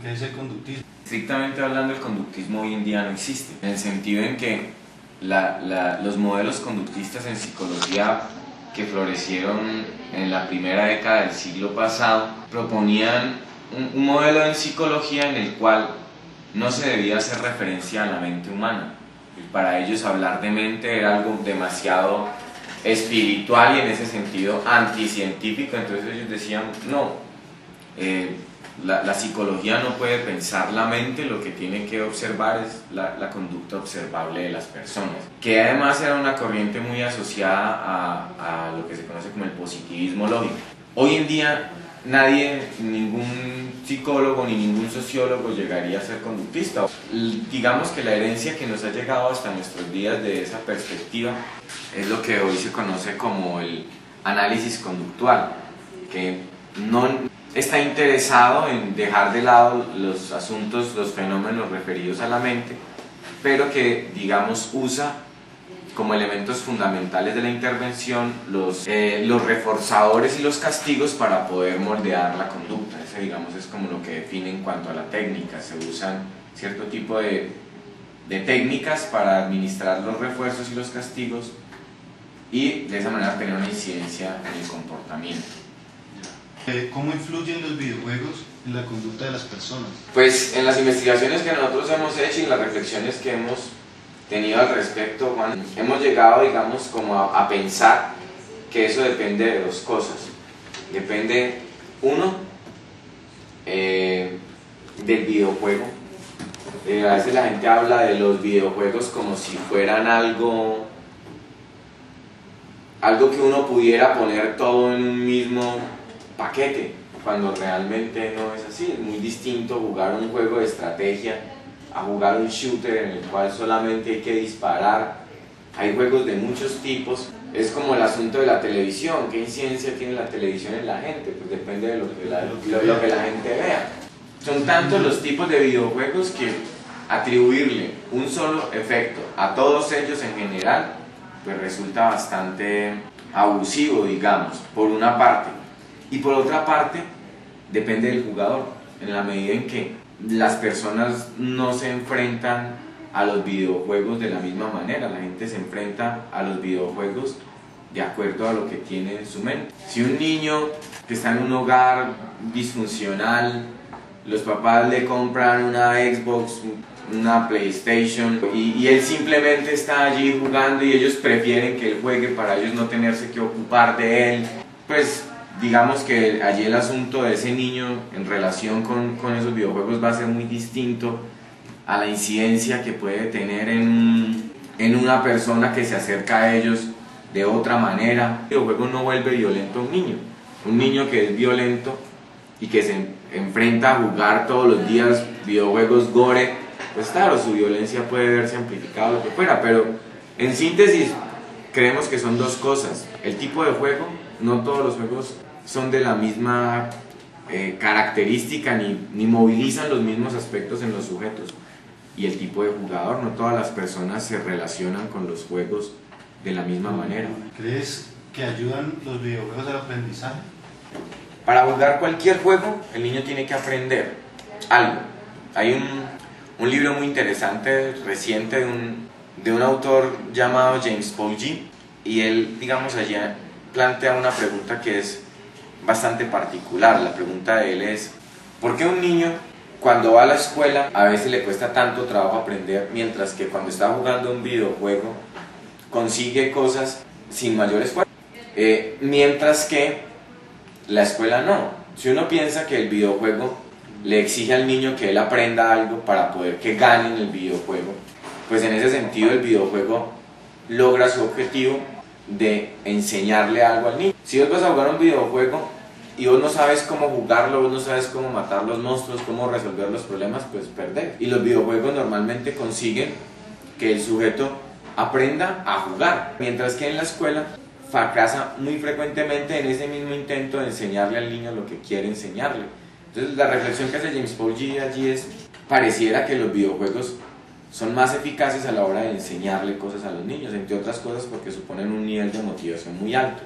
¿Qué es el conductismo? Estrictamente hablando, el conductismo hoy en día no existe, en el sentido en que los modelos conductistas en psicología que florecieron en la primera década del siglo pasado proponían un modelo en psicología en el cual no se debía hacer referencia a la mente humana. Y para ellos hablar de mente era algo demasiado espiritual y en ese sentido anticientífico, entonces ellos decían no, la psicología no puede pensar la mente, lo que tiene que observar es la conducta observable de las personas, que además era una corriente muy asociada a lo que se conoce como el positivismo lógico. Hoy en día nadie, ningún psicólogo ni ningún sociólogo llegaría a ser conductista. Digamos que la herencia que nos ha llegado hasta nuestros días de esa perspectiva es lo que hoy se conoce como el análisis conductual, que no está interesado en dejar de lado los asuntos, los fenómenos referidos a la mente, pero que, digamos, usa como elementos fundamentales de la intervención los reforzadores y los castigos para poder moldear la conducta. Ese, digamos, es como lo que define en cuanto a la técnica. Se usan cierto tipo de técnicas para administrar los refuerzos y los castigos y de esa manera tener una incidencia en el comportamiento. ¿Cómo influyen los videojuegos en la conducta de las personas? Pues en las investigaciones que nosotros hemos hecho y las reflexiones que hemos tenido al respecto, Juan, hemos llegado, digamos, como a pensar que eso depende de dos cosas. Depende, uno, del videojuego. A veces la gente habla de los videojuegos como si fueran algo que uno pudiera poner todo en un mismo paquete, cuando realmente no es así. Es muy distinto jugar un juego de estrategia a jugar un shooter en el cual solamente hay que disparar. Hay juegos de muchos tipos. Es como el asunto de la televisión. ¿Qué incidencia tiene la televisión en la gente? Pues depende de lo que la gente vea. Son tantos los tipos de videojuegos que atribuirle un solo efecto a todos ellos en general pues resulta bastante abusivo, digamos, por una parte. Y por otra parte, depende del jugador, en la medida en que las personas no se enfrentan a los videojuegos de la misma manera. La gente se enfrenta a los videojuegos de acuerdo a lo que tiene en su mente. Si un niño que está en un hogar disfuncional, los papás le compran una Xbox, una PlayStation y él simplemente está allí jugando y ellos prefieren que él juegue para ellos no tenerse que ocupar de él, pues digamos que allí el asunto de ese niño en relación con esos videojuegos va a ser muy distinto a la incidencia que puede tener en una persona que se acerca a ellos de otra manera. El videojuego no vuelve violento a un niño que es violento y que se enfrenta a jugar todos los días videojuegos gore, pues claro, su violencia puede verse amplificada, lo que fuera, pero en síntesis creemos que son dos cosas: el tipo de juego. No todos los juegos son de la misma característica ni movilizan los mismos aspectos en los sujetos. Y el tipo de jugador, no todas las personas se relacionan con los juegos de la misma manera. ¿Crees que ayudan los videojuegos al aprendizaje? Para jugar cualquier juego, el niño tiene que aprender algo. Hay un libro muy interesante, reciente, de un autor llamado James Pougy, y él, digamos, allá plantea una pregunta que es bastante particular. La pregunta de él es: ¿por qué un niño cuando va a la escuela a veces le cuesta tanto trabajo aprender, mientras que cuando está jugando un videojuego consigue cosas sin mayor esfuerzo? Mientras que la escuela no. Si uno piensa que el videojuego le exige al niño que él aprenda algo para poder que gane en el videojuego, pues en ese sentido el videojuego logra su objetivo de enseñarle algo al niño. Si vos vas a jugar un videojuego y vos no sabes cómo jugarlo, vos no sabes cómo matar los monstruos, cómo resolver los problemas, pues perdés. Y los videojuegos normalmente consiguen que el sujeto aprenda a jugar, mientras que en la escuela fracasa muy frecuentemente en ese mismo intento de enseñarle al niño lo que quiere enseñarle. Entonces la reflexión que hace James Pougy allí es: pareciera que los videojuegos son más eficaces a la hora de enseñarle cosas a los niños, entre otras cosas porque suponen un nivel de motivación muy alto.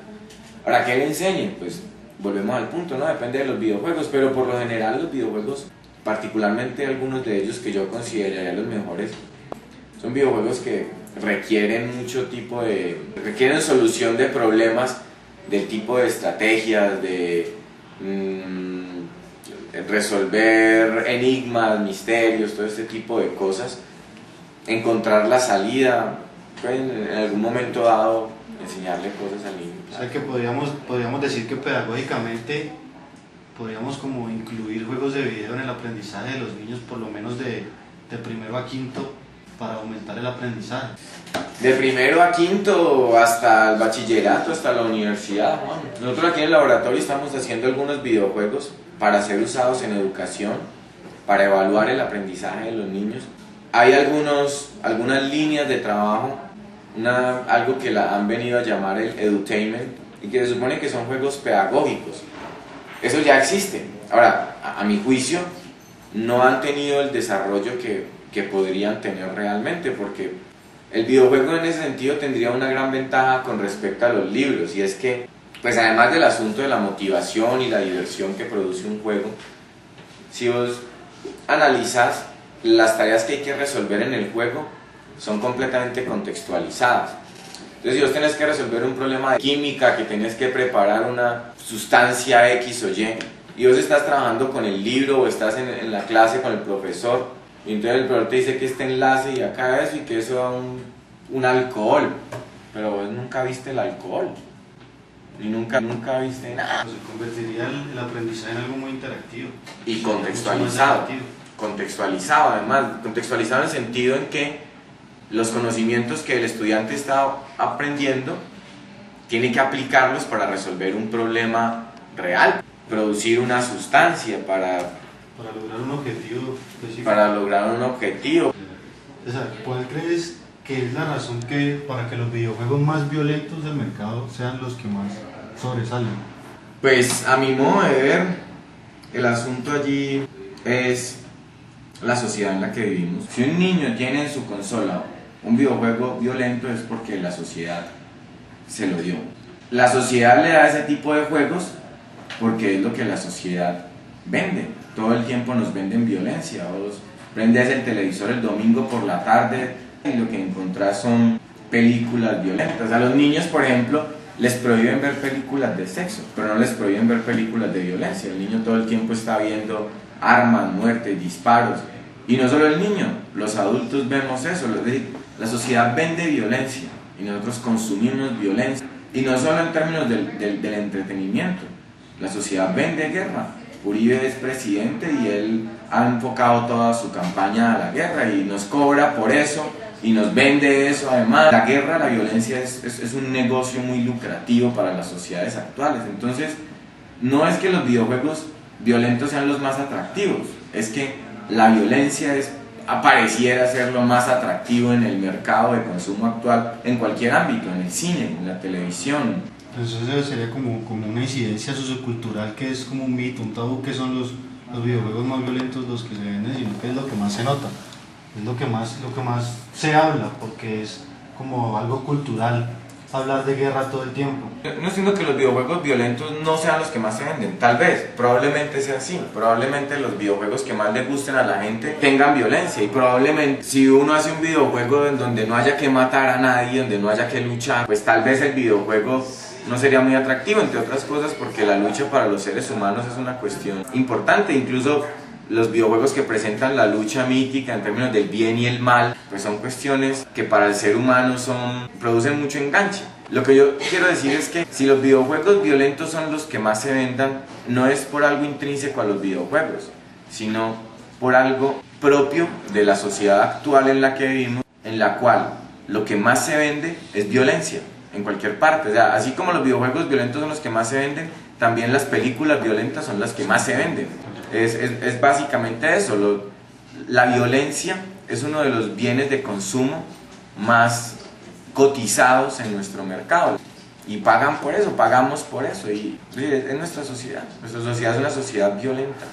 Ahora, ¿qué le enseñen? Pues volvemos al punto, ¿no? Depende de los videojuegos, pero por lo general los videojuegos particularmente algunos de ellos que yo consideraría los mejores, son videojuegos que requieren requieren solución de problemas del tipo de estrategias, de resolver enigmas, misterios, todo este tipo de cosas, encontrar la salida, en algún momento dado enseñarle cosas al niño. O sea que podríamos decir que pedagógicamente podríamos como incluir juegos de video en el aprendizaje de los niños, por lo menos de primero a quinto, para aumentar el aprendizaje. De primero a quinto hasta el bachillerato, hasta la universidad. Bueno, nosotros aquí en el laboratorio estamos haciendo algunos videojuegos para ser usados en educación, para evaluar el aprendizaje de los niños. Hay algunas líneas de trabajo, algo que han venido a llamar el edutainment, y que se supone que son juegos pedagógicos. Eso ya existe. Ahora, a mi juicio, no han tenido el desarrollo que podrían tener realmente, porque el videojuego en ese sentido tendría una gran ventaja con respecto a los libros, y es que, pues además del asunto de la motivación y la diversión que produce un juego, si vos analizás las tareas que hay que resolver en el juego, son completamente contextualizadas. Entonces, si vos tenés que resolver un problema de química, que tenés que preparar una sustancia X o Y vos estás trabajando con el libro o estás en la clase con el profesor, y entonces el profesor te dice que este enlace y acá eso, y que eso da un alcohol, pero vos nunca viste el alcohol, y nunca viste nada. Se convertiría el aprendizaje en algo muy interactivo. Y contextualizado además, contextualizado en el sentido en que los conocimientos que el estudiante está aprendiendo tiene que aplicarlos para resolver un problema real, producir una sustancia para lograr un objetivo específico. Para lograr un objetivo. O sea, ¿cuál crees que es la razón para que los videojuegos más violentos del mercado sean los que más sobresalen? Pues a mi modo de ver, el asunto allí es la sociedad en la que vivimos. Si un niño tiene en su consola un videojuego violento, es porque la sociedad se lo dio. La sociedad le da ese tipo de juegos porque es lo que la sociedad vende. Todo el tiempo nos venden violencia. Vos prendes el televisor el domingo por la tarde y lo que encontrás son películas violentas. A los niños, por ejemplo, les prohíben ver películas de sexo, pero no les prohíben ver películas de violencia. El niño todo el tiempo está viendo armas, muertes, disparos. Y no solo el niño, los adultos vemos eso. La sociedad vende violencia y nosotros consumimos violencia. Y no solo en términos del entretenimiento. La sociedad vende guerra. Uribe es presidente y él ha enfocado toda su campaña a la guerra y nos cobra por eso y nos vende eso. Además, la guerra, la violencia es un negocio muy lucrativo para las sociedades actuales. Entonces, no es que los videojuegos violentos sean los más atractivos, es que la violencia pareciera ser lo más atractivo en el mercado de consumo actual, en cualquier ámbito, en el cine, en la televisión. Entonces sería como una incidencia sociocultural, que es como un mito, un tabú, que son los videojuegos más violentos los que se venden, sino que es lo que más se nota, es lo que más se habla, porque es como algo cultural hablar de guerra todo el tiempo. No siento que los videojuegos violentos no sean los que más se venden, tal vez, probablemente sea así, probablemente los videojuegos que más le gusten a la gente tengan violencia, y probablemente si uno hace un videojuego en donde no haya que matar a nadie, donde no haya que luchar, pues tal vez el videojuego no sería muy atractivo, entre otras cosas porque la lucha para los seres humanos es una cuestión importante. Incluso los videojuegos que presentan la lucha mítica en términos del bien y el mal, pues son cuestiones que para el ser humano producen mucho enganche. Lo que yo quiero decir es que si los videojuegos violentos son los que más se vendan, no es por algo intrínseco a los videojuegos, sino por algo propio de la sociedad actual en la que vivimos, en la cual lo que más se vende es violencia, en cualquier parte. O sea, así como los videojuegos violentos son los que más se venden, también las películas violentas son las que más se venden. Es básicamente eso. La violencia es uno de los bienes de consumo más cotizados en nuestro mercado, y pagan por eso, pagamos por eso, y es nuestra sociedad es una sociedad violenta.